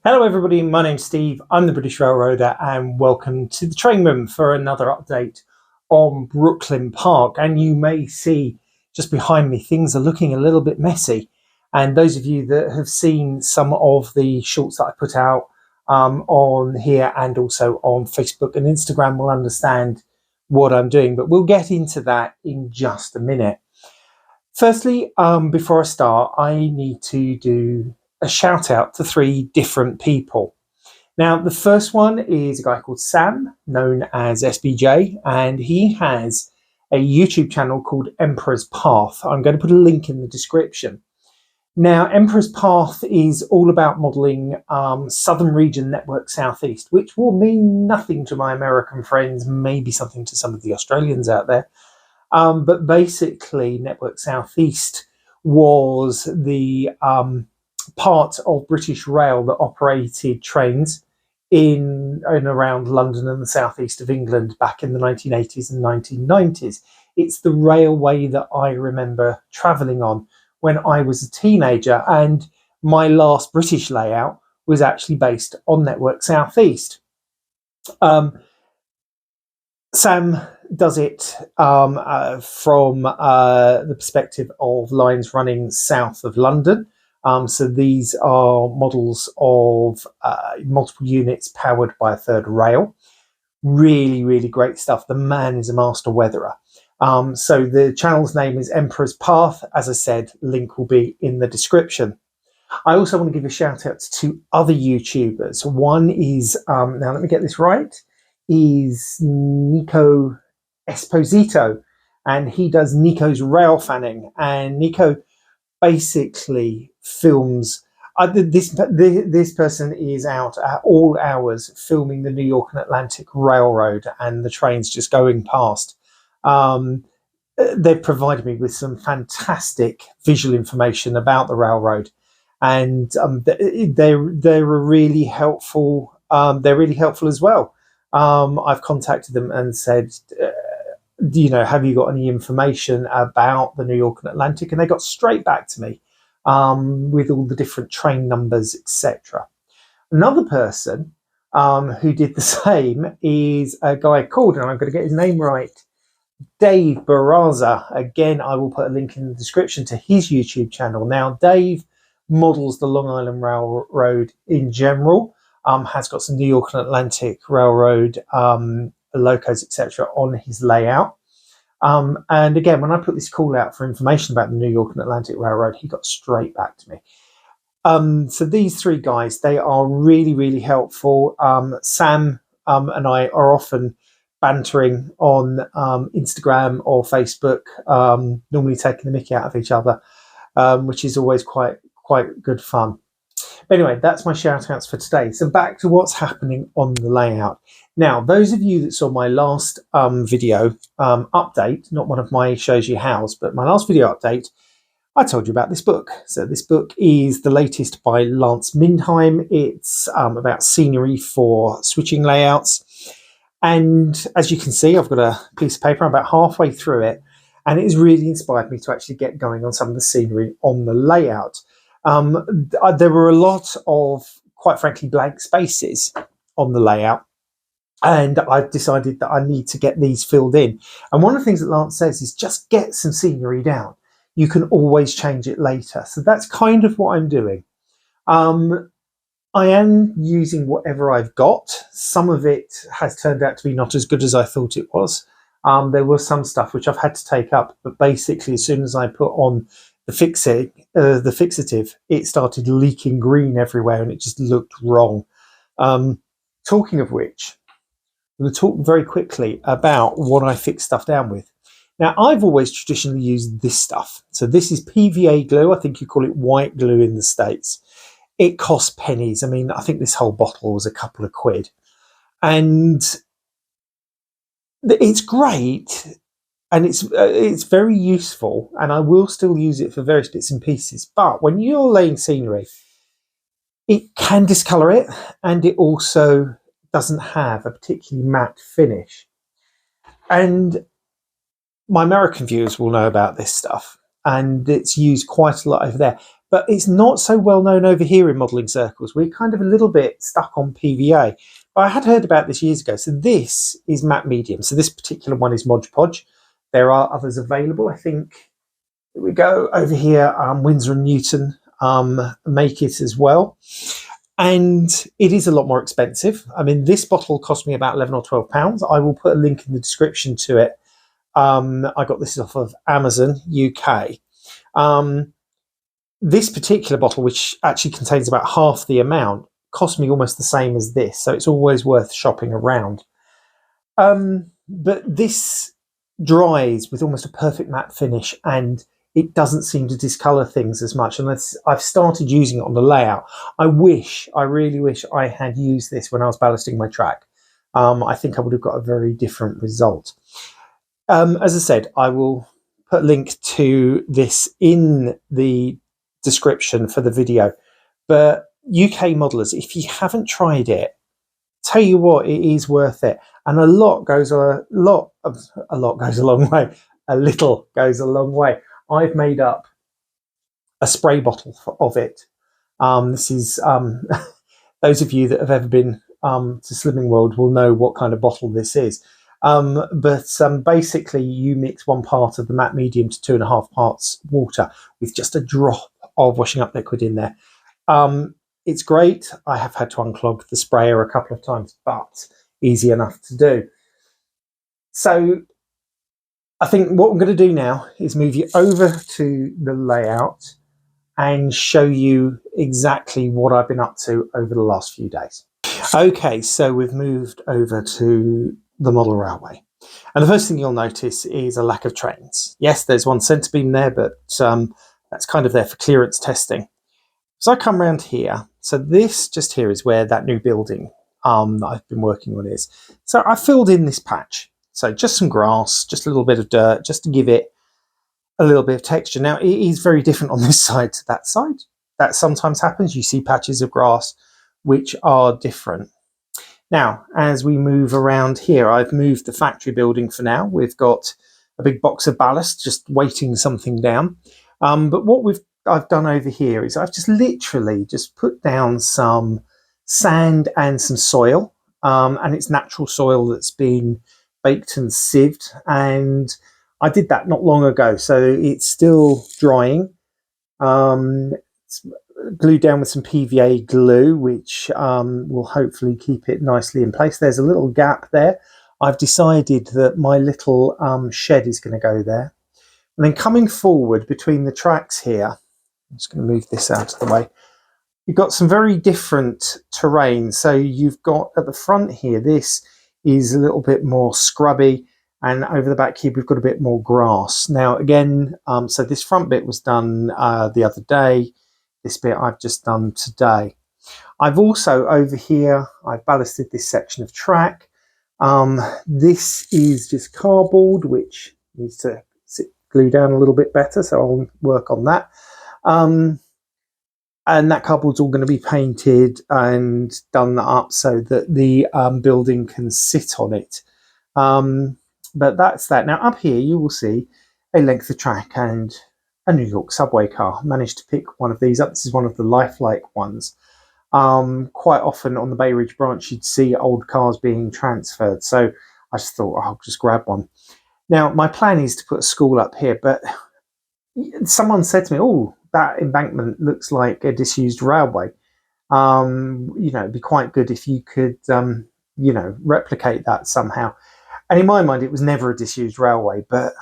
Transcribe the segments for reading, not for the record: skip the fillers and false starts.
Hello everybody, my name's Steve, I'm the British Railroader and welcome to the train room for another update on Brooklyn Park. And you may see just behind me things are looking a little bit messy, and those of you that have seen some of the shorts that I put out on here and also on Facebook and Instagram will understand what I'm doing, but we'll get into that in just a minute. Firstly, before I start, I need to do a shout out to three different people. Now, the first one is a guy called Sam, known as SBJ, and he has a YouTube channel called Emperor's Path. I'm going to put a link in the description. Now, Emperor's Path is all about modelling Southern Region Network Southeast, which will mean nothing to my American friends, maybe something to some of the Australians out there. But basically, Network Southeast was the part of British Rail that operated trains in and around London and the southeast of England back in the 1980s and 1990s. It's the railway that I remember travelling on when I was a teenager, and my last British layout was actually based on Network Southeast. Sam does it from the perspective of lines running south of London. So these are models of multiple units powered by a third rail. Really, really great stuff. The man is a master weatherer. So the channel's name is Emperor's Path. As I said, link will be in the description. I also want to give a shout out to two other YouTubers. One is, now let me get this right, is Nico Esposito, and he does Nico's Railfanning, and Nico basically films this person is out at all hours filming the New York and Atlantic Railroad and the trains just going past. They've provided me with some fantastic visual information about the railroad, and they're really helpful. They're really helpful as well. I've contacted them and said, have you got any information about the New York and Atlantic? And they got straight back to me with all the different train numbers, etc. Another person who did the same is a guy called, and I'm going to get his name right, Dave Barazza. Again, I will put a link in the description to his YouTube channel. Now, Dave models the Long Island Railroad in general, has got some New York and Atlantic Railroad locos, etc. on his layout. And again, when I put this call out for information about the New York and Atlantic Railroad, he got straight back to me. So these three guys, they are really, really helpful. Sam and I are often bantering on Instagram or Facebook, normally taking the mickey out of each other, which is always quite good fun. Anyway, that's my shout outs for today. So back to what's happening on the layout. Now, those of you that saw my last video update, not one of my shows you house, but my last video update, I told you about this book. So this book is the latest by Lance Mindheim. It's about scenery for switching layouts. And as you can see, I've got a piece of paper. I'm about halfway through it, and it has really inspired me to actually get going on some of the scenery on the layout. There were a lot of, quite frankly, blank spaces on the layout, and I've decided that I need to get these filled in. And one of the things that Lance says is just get some scenery down. You can always change it later. So that's kind of what I'm doing. I am using whatever I've got. Some of it has turned out to be not as good as I thought it was. There was some stuff which I've had to take up, but basically as soon as I put on the fixative, it started leaking green everywhere and it just looked wrong. Talking of which, I'm going to talk very quickly about what I fix stuff down with. Now, I've always traditionally used this stuff. So this is PVA glue. I think you call it white glue in the States. It costs pennies. I mean, I think this whole bottle was a couple of quid. And it's great. And it's very useful. And I will still use it for various bits and pieces. But when you're laying scenery, it can discolour it. And it also doesn't have a particularly matte finish. And my American viewers will know about this stuff. And it's used quite a lot over there. but it's not so well known over here in modelling circles. We're kind of a little bit stuck on PVA. But I had heard about this years ago. So this is matte medium. So this particular one is Mod Podge. There are others available. I think, here we go, over here, Winsor & Newton make it as well. And it is a lot more expensive. I mean, this bottle cost me about 11 or 12 pounds. I will put a link in the description to it. I got this off of Amazon UK. This particular bottle, which actually contains about half the amount, cost me almost the same as this. So it's always worth shopping around. But this dries with almost a perfect matte finish, and it doesn't seem to discolour things as much. Unless I've started using it on the layout. I really wish I had used this when I was ballasting my track. I think I would have got a very different result. As I said, I will put a link to this in the description for the video. But UK modelers, if you haven't tried it, tell you what, it is worth it. And a little goes a long way. A little goes a long way. I've made up a spray bottle of it. This is those of you that have ever been to Slimming World will know what kind of bottle this is. Basically, you mix 1 part of the matte medium to 2.5 parts water with just a drop of washing up liquid in there. It's great. I have had to unclog the sprayer a couple of times, but easy enough to do. So I think what I'm going to do now is move you over to the layout and show you exactly what I've been up to over the last few days. Okay, so we've moved over to the model railway. And the first thing you'll notice is a lack of trains. Yes, there's one centre beam there, but that's kind of there for clearance testing. So I come around here. So this just here is where that new building that I've been working on is. So I filled in this patch. So just some grass, just a little bit of dirt, just to give it a little bit of texture. Now, it is very different on this side to that side. That sometimes happens. You see patches of grass which are different. Now, as we move around here, I've moved the factory building for now. We've got a big box of ballast just weighting something down. But what I've done over here is I've just literally just put down some sand and some soil, and it's natural soil that's been baked and sieved, and I did that not long ago, so it's still drying. It's glued down with some PVA glue, which will hopefully keep it nicely in place. There's a little gap there. I've decided that my little shed is going to go there. And then coming forward between the tracks here, I'm just going to move this out of the way. You've got some very different terrain. So you've got at the front here, this is a little bit more scrubby, and over the back here we've got a bit more grass. Now again, so this front bit was done the other day. This bit I've just done today. I've also over here, I've ballasted this section of track. This is just cardboard, which needs to glue down a little bit better, so I'll work on that. And that cardboard's all going to be painted and done up so that the building can sit on it. But that's that. Now up here you will see a length of track and a New York subway car. Managed to pick one of these up. This is one of the lifelike ones. Quite often on the Bay Ridge branch you'd see old cars being transferred. So I just thought, I'll just grab one. Now my plan is to put a school up here, but someone said to me, oh, that embankment looks like a disused railway. You know, it'd be quite good if you could, you know, replicate that somehow. And in my mind, it was never a disused railway, but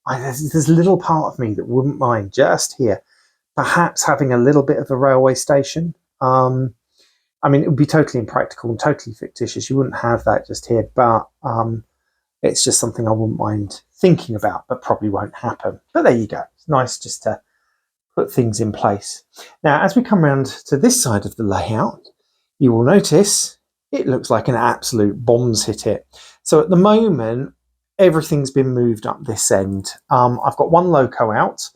there's a little part of me that wouldn't mind just here, perhaps having a little bit of a railway station. I mean, it would be totally impractical and totally fictitious. You wouldn't have that just here, but it's just something I wouldn't mind thinking about, but probably won't happen. But there you go. It's nice just to put things in place. Now, as we come around to this side of the layout, you will notice it looks like an absolute bomb's hit it. So at the moment, everything's been moved up this end. I've got one loco out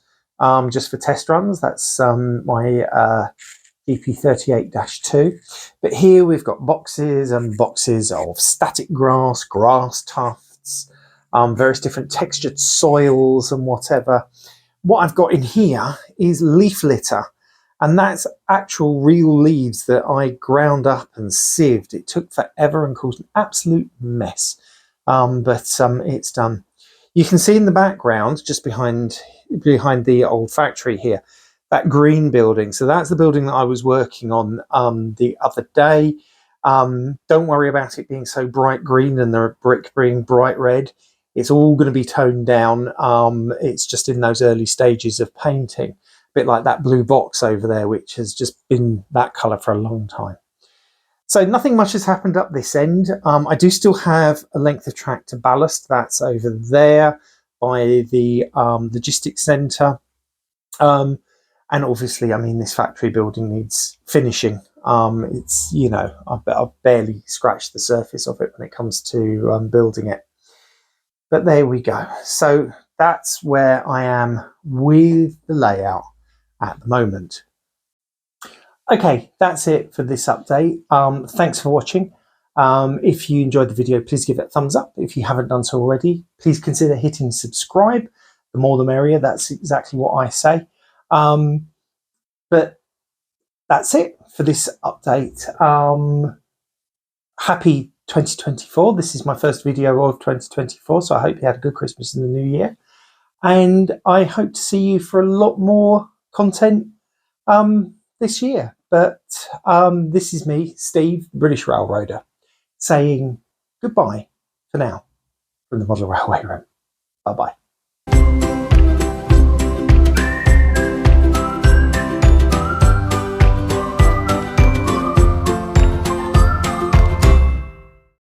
just for test runs. That's my GP38-2. But here we've got boxes and boxes of static grass, grass tufts, various different textured soils and whatever. What I've got in here is leaf litter. And that's actual real leaves that I ground up and sieved. It took forever and caused an absolute mess. But it's done. You can see in the background, just behind the old factory here, that green building. So that's the building that I was working on the other day. Don't worry about it being so bright green and the brick being bright red. It's all going to be toned down. It's just in those early stages of painting, a bit like that blue box over there, which has just been that colour for a long time. So nothing much has happened up this end. I do still have a length of track to ballast. That's over there by the logistics centre. And obviously, I mean, this factory building needs finishing. It's, you know, I've barely scratched the surface of it when it comes to building it. But there we go. So that's where I am with the layout at the moment. Okay, that's it for this update. Thanks for watching. If you enjoyed the video, please give it a thumbs up. If you haven't done so already, please consider hitting subscribe. The more the merrier. That's exactly what I say. But that's it for this update. Happy 2024. This is my first video of 2024, so I hope you had a good Christmas and the New Year. And I hope to see you for a lot more content this year. But this is me, Steve, the British Railroader, saying goodbye for now from the Model Railway Room. Bye-bye.